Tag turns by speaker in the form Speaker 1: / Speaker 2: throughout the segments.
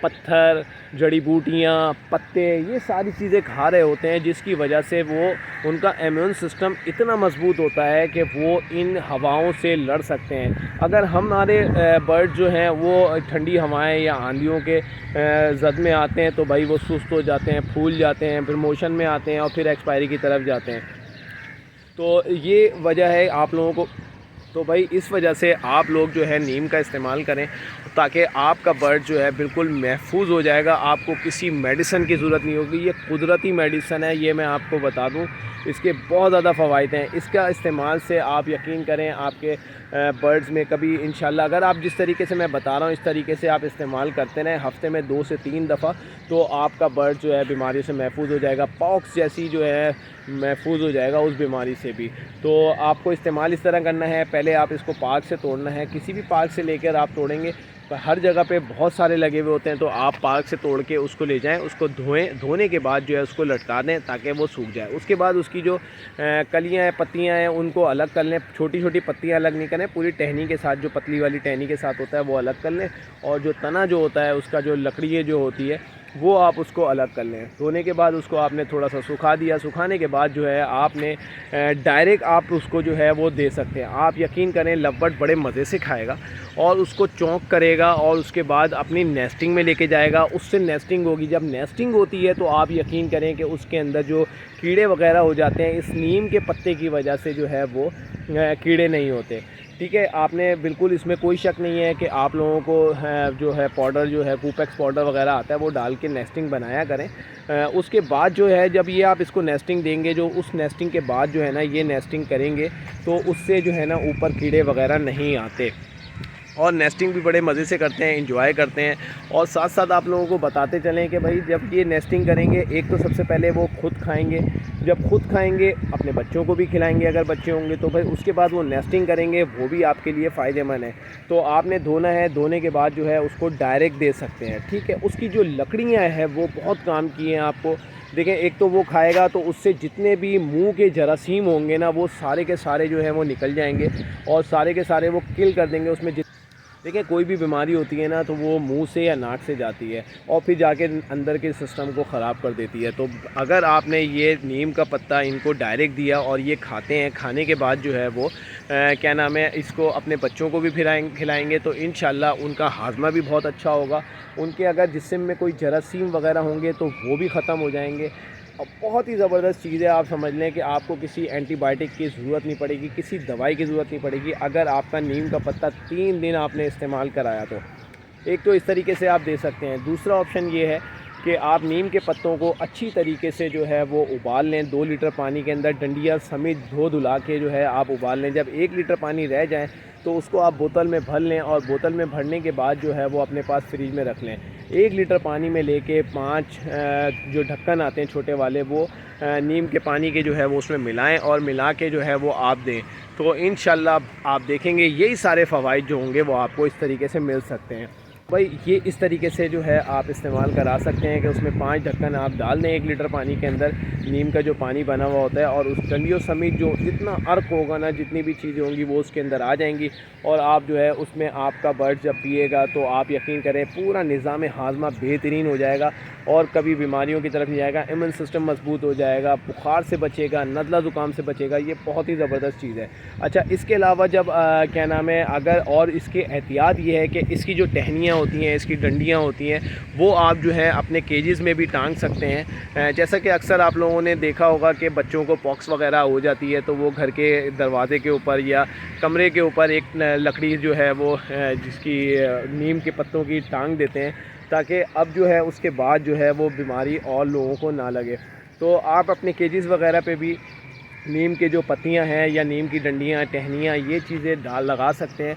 Speaker 1: پتھر، جڑی بوٹیاں، پتے، یہ ساری چیزیں کھا رہے ہوتے ہیں، جس کی وجہ سے وہ ان کا ایمیون سسٹم اتنا مضبوط ہوتا ہے کہ وہ ان ہواؤں سے لڑ سکتے ہیں۔ اگر ہمارے برڈ جو ہیں وہ ٹھنڈی ہوائیں یا آندھیوں کے زد میں آتے ہیں تو بھائی وہ سست ہو جاتے ہیں، پھول جاتے ہیں، پھر موشن میں آتے ہیں اور پھر ایکسپائری کی طرف جاتے ہیں۔ تو یہ وجہ ہے آپ لوگوں کو، تو بھائی اس وجہ سے آپ لوگ جو ہے نیم کا استعمال کریں تاکہ آپ کا برڈ جو ہے بالکل محفوظ ہو جائے گا، آپ کو کسی میڈیسن کی ضرورت نہیں ہوگی۔ یہ قدرتی میڈیسن ہے، یہ میں آپ کو بتا دوں، اس کے بہت زیادہ فوائد ہیں۔ اس کا استعمال سے آپ یقین کریں آپ کے برڈز میں کبھی انشاءاللہ اگر آپ جس طریقے سے میں بتا رہا ہوں اس طریقے سے آپ استعمال کرتے رہیں ہفتے میں 2 سے 3 دفعہ، تو آپ کا برڈ جو ہے بیماریوں سے محفوظ ہو جائے گا، پاکس جیسی جو ہے محفوظ ہو جائے گا اس بیماری سے بھی۔ تو آپ کو استعمال اس طرح کرنا ہے، پہلے آپ اس کو پارک سے توڑنا ہے، کسی بھی پارک سے لے کر آپ توڑیں گے، ہر جگہ پہ بہت سارے لگے ہوئے ہوتے ہیں، تو آپ پارک سے توڑ کے اس کو لے جائیں، اس کو دھوئیں، دھونے کے بعد جو ہے اس کو لٹکا دیں تاکہ وہ سوکھ جائے۔ اس کے بعد اس کی جو کلیاں ہیں، پتیاں ہیں، ان کو الگ کر لیں، چھوٹی چھوٹی پتیاں الگ نہیں کریں، پوری ٹہنی کے ساتھ جو پتلی والی ٹہنی کے ساتھ ہوتا ہے وہ الگ کر لیں، اور جو تنا جو ہوتا ہے اس کا جو لکڑی جو ہوتی ہے وہ آپ اس کو الگ کر لیں۔ دھونے کے بعد اس کو آپ نے تھوڑا سا سکھا دیا، سکھانے کے بعد جو ہے آپ نے ڈائریکٹ آپ اس کو جو ہے وہ دے سکتے ہیں۔ آپ یقین کریں لو برڈ بڑے مزے سے کھائے گا اور اس کو چونک کرے گا اور اس کے بعد اپنی نیسٹنگ میں لے کے جائے گا، اس سے نیسٹنگ ہوگی۔ جب نیسٹنگ ہوتی ہے تو آپ یقین کریں کہ اس کے اندر جو کیڑے وغیرہ ہو جاتے ہیں، اس نیم کے پتے کی وجہ سے جو ہے وہ کیڑے نہیں ہوتے۔ ٹھیک ہے، آپ نے بالکل اس میں کوئی شک نہیں ہے کہ آپ لوگوں کو جو ہے پاؤڈر جو ہے کوپیکس پاؤڈر وغیرہ آتا ہے وہ ڈال کے نیسٹنگ بنایا کریں۔ اس کے بعد جو ہے جب یہ آپ اس کو نیسٹنگ دیں گے، جو اس نیسٹنگ کے بعد جو ہے نا یہ نیسٹنگ کریں گے تو اس سے جو ہے نا اوپر کیڑے وغیرہ نہیں آتے، اور نیسٹنگ بھی بڑے مزے سے کرتے ہیں، انجوائے کرتے ہیں۔ اور ساتھ ساتھ آپ لوگوں کو بتاتے چلیں کہ بھائی جب یہ نیسٹنگ کریں گے، ایک تو سب سے پہلے وہ خود کھائیں گے، جب خود کھائیں گے اپنے بچوں کو بھی کھلائیں گے اگر بچے ہوں گے تو بھائی اس کے بعد وہ نیسٹنگ کریں گے، وہ بھی آپ کے لیے فائدہ مند ہے۔ تو آپ نے دھونا ہے، دھونے کے بعد جو ہے اس کو ڈائریکٹ دے سکتے ہیں۔ ٹھیک ہے، اس کی جو لکڑیاں ہیں وہ بہت کام کی ہیں آپ کو۔ دیکھیں ایک تو وہ کھائے گا تو اس سے جتنے بھی منہ کے جراثیم ہوں گے نا وہ سارے کے سارے جو ہے وہ نکل جائیں گے، اور سارے کے سارے وہ کل کر دیں گے۔ اس میں دیکھیں کوئی بھی بیماری ہوتی ہے نا تو وہ منہ سے یا ناک سے جاتی ہے اور پھر جا کے اندر کے سسٹم کو خراب کر دیتی ہے۔ تو اگر آپ نے یہ نیم کا پتہ ان کو ڈائریکٹ دیا اور یہ کھاتے ہیں، کھانے کے بعد جو ہے وہ کیا نام ہے اس کو اپنے بچوں کو بھی کھلائیں گے تو انشاءاللہ ان کا ہاضمہ بھی بہت اچھا ہوگا، ان کے اگر جسم میں کوئی جراثیم وغیرہ ہوں گے تو وہ بھی ختم ہو جائیں گے۔ اور بہت ہی زبردست چیز ہے، آپ سمجھ لیں کہ آپ کو کسی اینٹی بائیوٹک کی ضرورت نہیں پڑے گی، کسی دوائی کی ضرورت نہیں پڑے گی اگر آپ کا نیم کا پتہ 3 دن آپ نے استعمال کرایا تو۔ ایک تو اس طریقے سے آپ دے سکتے ہیں۔ دوسرا آپشن یہ ہے کہ آپ نیم کے پتوں کو اچھی طریقے سے جو ہے وہ ابال لیں، 2 لیٹر پانی کے اندر ڈنڈیا سمیت دھلا کے جو ہے آپ ابال لیں۔ جب 1 لیٹر پانی رہ جائیں تو اس کو آپ بوتل میں بھر لیں، اور بوتل میں بھرنے کے بعد جو ہے وہ اپنے پاس فریج میں رکھ لیں۔ 1 لیٹر پانی میں لے کے 5 جو ڈھکن آتے ہیں چھوٹے والے وہ نیم کے پانی کے جو ہے وہ اس میں ملائیں، اور ملا کے جو ہے وہ آپ دیں، تو انشاءاللہ آپ دیکھیں گے یہی سارے فوائد جو ہوں گے وہ آپ کو اس طریقے سے مل سکتے ہیں۔ بھائی یہ اس طریقے سے جو ہے آپ استعمال کرا سکتے ہیں کہ اس میں 5 ڈھکن آپ ڈال دیں 1 لیٹر پانی کے اندر، نیم کا جو پانی بنا ہوا ہوتا ہے، اور اس ڈنڈیوں سمیت جو جتنا عرق ہوگا نا، جتنی بھی چیزیں ہوں گی وہ اس کے اندر آ جائیں گی، اور آپ جو ہے اس میں آپ کا برڈ جب پیے گا تو آپ یقین کریں پورا نظام ہاضمہ بہترین ہو جائے گا، اور کبھی بیماریوں کی طرف نہیں جائے گا، ایمیون سسٹم مضبوط ہو جائے گا، بخار سے بچے گا، نزلہ زکام سے بچے گا۔ یہ بہت ہی زبردست چیز ہے۔ اچھا اس کے علاوہ جب کیا نام ہے اگر اور اس کے احتیاط یہ ہے کہ اس کی جو ٹہنیاں ہوتی ہیں، اس کی ڈنڈیاں ہوتی ہیں، وہ آپ جو ہے اپنے کیجز میں بھی ٹانگ سکتے ہیں۔ جیسا کہ اکثر آپ لوگوں نے دیکھا ہوگا کہ بچوں کو پاکس وغیرہ ہو جاتی ہے تو وہ گھر کے دروازے کے اوپر یا کمرے کے اوپر ایک لکڑی جو ہے وہ جس کی نیم کے پتوں کی ٹانگ دیتے ہیں، تاکہ اب جو ہے اس کے بعد جو ہے وہ بیماری اور لوگوں کو نہ لگے۔ تو آپ اپنے کیجز وغیرہ پہ بھی نیم کے جو پتیاں ہیں یا نیم کی ڈنڈیاں، ٹہنیاں، یہ چیزیں لگا سکتے ہیں۔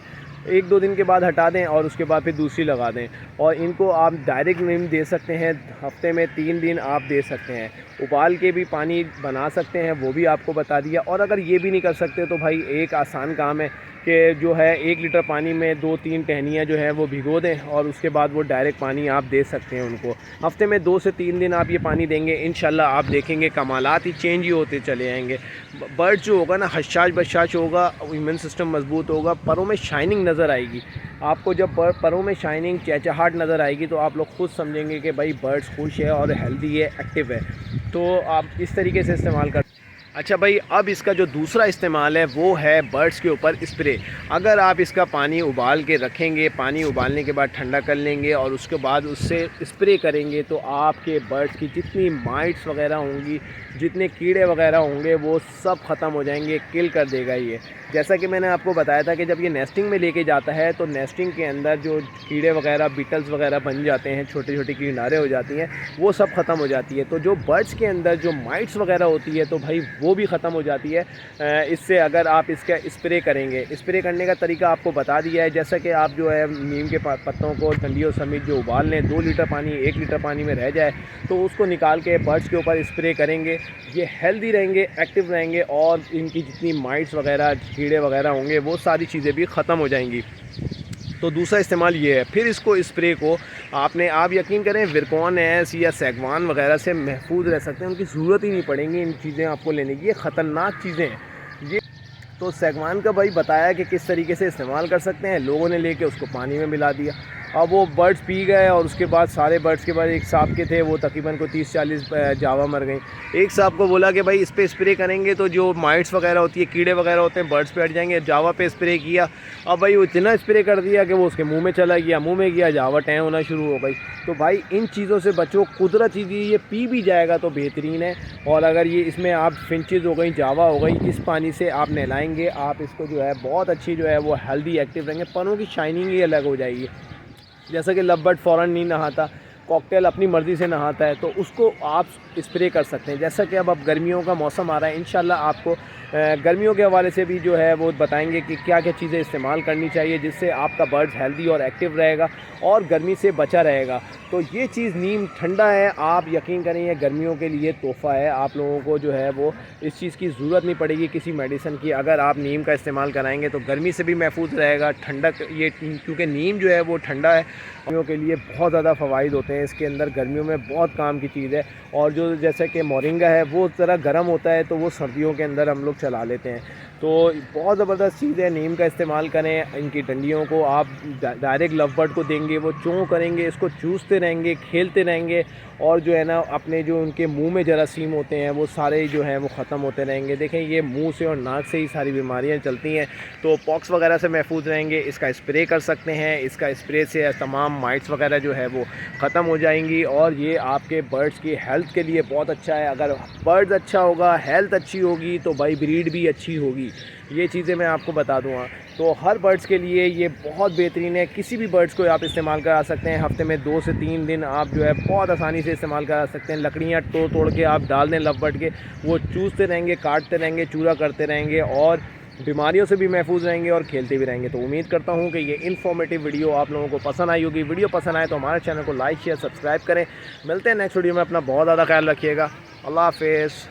Speaker 1: 1-2 دن کے بعد ہٹا دیں اور اس کے بعد پھر دوسری لگا دیں، اور ان کو آپ ڈائریکٹ نیم دے سکتے ہیں، ہفتے میں 3 دن آپ دے سکتے ہیں۔ ابال کے بھی پانی بنا سکتے ہیں، وہ بھی آپ کو بتا دیا۔ اور اگر یہ بھی نہیں کر سکتے تو بھائی ایک آسان کام ہے کہ جو ہے 1 لیٹر پانی میں 2-3 ٹہنیاں جو ہیں وہ بھگو دیں اور اس کے بعد وہ ڈائریکٹ پانی آپ دے سکتے ہیں ان کو. ہفتے میں 2 سے 3 دن آپ یہ پانی دیں گے, انشاءاللہ آپ دیکھیں گے کمالات ہی چینج ہی ہوتے چلے جائیں گے. برڈ جو ہوگا نا حشاش بشاش ہوگا, ایمیون سسٹم مضبوط ہوگا, پروں میں شائننگ نظر آئے گی. آپ کو جب پروں میں شائننگ چہچہاٹ نظر آئے گی تو آپ لوگ خود سمجھیں گے کہ بھائی برڈز خوش ہے اور ہیلدی ہے, ایکٹیو ہے. تو آپ اس طریقے سے استعمال کر. اچھا بھائی, اب اس کا جو دوسرا استعمال ہے وہ ہے برڈز کے اوپر اسپرے. اگر آپ اس کا پانی ابال کے رکھیں گے, پانی ابالنے کے بعد ٹھنڈا کر لیں گے اور اس کے بعد اس سے اسپرے کریں گے تو آپ کے برڈز کی جتنی مائٹس وغیرہ ہوں گی, جتنے کیڑے وغیرہ ہوں گے وہ سب ختم ہو جائیں گے, کل کر دے گا یہ. جیسا کہ میں نے آپ کو بتایا تھا کہ جب یہ نیسٹنگ میں لے کے جاتا ہے تو نیسٹنگ کے اندر جو کیڑے وغیرہ بیٹلز وغیرہ بن جاتے ہیں, چھوٹی چھوٹی کنارے ہو جاتی ہیں, وہ سب ختم ہو جاتی ہے. تو جو برڈز کے اندر جو مائٹس وغیرہ ہوتی ہے تو بھائی وہ بھی ختم ہو جاتی ہے اس سے, اگر آپ اس کا اسپرے کریں گے. اسپرے کرنے کا طریقہ آپ کو بتا دیا ہے, جیسا کہ آپ جو ہے نیم کے پتوں کو ڈنڈیوں سمیت جو ابال لیں, 2 لیٹر پانی 1 لیٹر پانی میں رہ جائے تو اس کو نکال کے برڈز کے اوپر اسپرے کریں گے. یہ ہیلدی رہیں گے, ایکٹیو رہیں گے اور ان کی جتنی مائٹس وغیرہ کیڑے وغیرہ ہوں گے وہ ساری چیزیں بھی ختم ہو جائیں گی. تو دوسرا استعمال یہ ہے. پھر اس کو اسپرے کو آپ یقین کریں ورکون ایس یا سیگوان وغیرہ سے محفوظ رہ سکتے ہیں, ان کی ضرورت ہی نہیں پڑیں گی ان چیزیں آپ کو لینے کی. یہ خطرناک چیزیں ہیں یہ. تو سیگوان کا بھائی بتایا کہ کس طریقے سے استعمال کر سکتے ہیں. لوگوں نے لے کے اس کو پانی میں ملا دیا, اب وہ برڈز پی گئے اور اس کے بعد سارے برڈز کے بعد ایک صاحب کے تھے وہ تقریباً کو 30-40 جاوا مر گئیں. ایک صاحب کو بولا کہ بھائی اس پہ اسپرے کریں گے تو جو مائٹس وغیرہ ہوتی ہے, کیڑے وغیرہ ہوتے ہیں, برڈز پہ ہٹ جائیں گے. جاوا پہ اسپرے کیا, اب بھائی وہ اتنا اسپرے کر دیا کہ وہ اس کے منہ میں چلا گیا, منہ میں گیا جاوا ٹیں ہونا شروع ہو گئی. تو بھائی ان چیزوں سے بچو, قدرت چیز یہ پی بھی جائے گا تو بہترین ہے. اور اگر یہ اس میں آپ فنچز ہو گئی, جاوا ہو گئی, اس پانی سے آپ نہلائیں گے, آپ اس کو جو ہے بہت اچھی جو ہے وہ ہیلدی ایکٹیو رہیں گے. پروں کی شائننگ ہی الگ ہو جائے گی. جیسا کہ لو برڈ فوراً نہیں نہاتا, کاکٹیل اپنی مرضی سے نہاتا ہے, تو اس کو آپ اسپرے کر سکتے ہیں. جیسا کہ اب گرمیوں کا موسم آ رہا ہے, انشاءاللہ آپ کو گرمیوں کے حوالے سے بھی جو ہے وہ بتائیں گے کہ کیا کیا چیزیں استعمال کرنی چاہیے جس سے آپ کا برڈ ہیلدی اور ایکٹیو رہے گا اور گرمی سے بچا رہے گا. تو یہ چیز نیم ٹھنڈا ہے, آپ یقین کریں یہ گرمیوں کے لیے تحفہ ہے. آپ لوگوں کو جو ہے وہ اس چیز کی ضرورت نہیں پڑے گی کسی میڈیسن کی. اگر آپ نیم کا استعمال کرائیں گے تو گرمی سے بھی محفوظ رہے گا. ٹھنڈک یہ کیونکہ نیم جو ہے وہ ٹھنڈا ہے, گرمیوں کے لیے بہت زیادہ فوائد ہوتے ہیں اس کے اندر, گرمیوں میں بہت کام کی چیز ہے. اور جو جیسے کہ مورنگا ہے وہ ذرا گرم ہوتا ہے تو وہ سردیوں کے اندر ہم لوگ چلا لیتے ہیں. تو بہت زبردست چیز ہے, نیم کا استعمال کریں. ان کی ڈنڈیوں کو آپ ڈائریکٹ لو برڈ کو دیں گے, وہ چوں کریں گے, اس کو چوستے رہیں گے, کھیلتے رہیں گے, اور جو ہے نا اپنے جو ان کے منہ میں جراثیم ہوتے ہیں وہ سارے جو ہیں وہ ختم ہوتے رہیں گے. دیکھیں یہ منہ سے اور ناک سے ہی ساری بیماریاں چلتی ہیں, تو پاکس وغیرہ سے محفوظ رہیں گے. اس کا اسپرے کر سکتے ہیں, اس کا اسپرے سے تمام مائٹس وغیرہ جو ہے وہ ختم ہو جائیں گی, اور یہ آپ کے برڈز کی ہیلتھ کے لیے بہت اچھا ہے. اگر برڈز اچھا ہوگا, ہیلتھ اچھی ہوگی تو بھائی بریڈ بھی اچھی ہوگی. یہ چیزیں میں آپ کو بتا دوں گا. تو ہر برڈز کے لیے یہ بہت بہترین ہے. کسی بھی برڈز کو آپ استعمال کرا سکتے ہیں. ہفتے میں 2 سے 3 دن آپ جو ہے بہت آسانی سے استعمال کرا سکتے ہیں. لکڑیاں توڑ کے آپ ڈال دیں لو برڈ کے, وہ چوستے رہیں گے, کاٹتے رہیں گے, چورا کرتے رہیں گے, اور بیماریوں سے بھی محفوظ رہیں گے اور کھیلتے بھی رہیں گے. تو امید کرتا ہوں کہ یہ انفارمیٹیو ویڈیو آپ لوگوں کو پسند آئی ہوگی. ویڈیو پسند آئے تو ہمارے چینل کو لائک شیئر سبسکرائب کریں. ملتے ہیں نیکسٹ ویڈیو میں. اپنا بہت زیادہ خیال رکھیے گا. اللہ حافظ.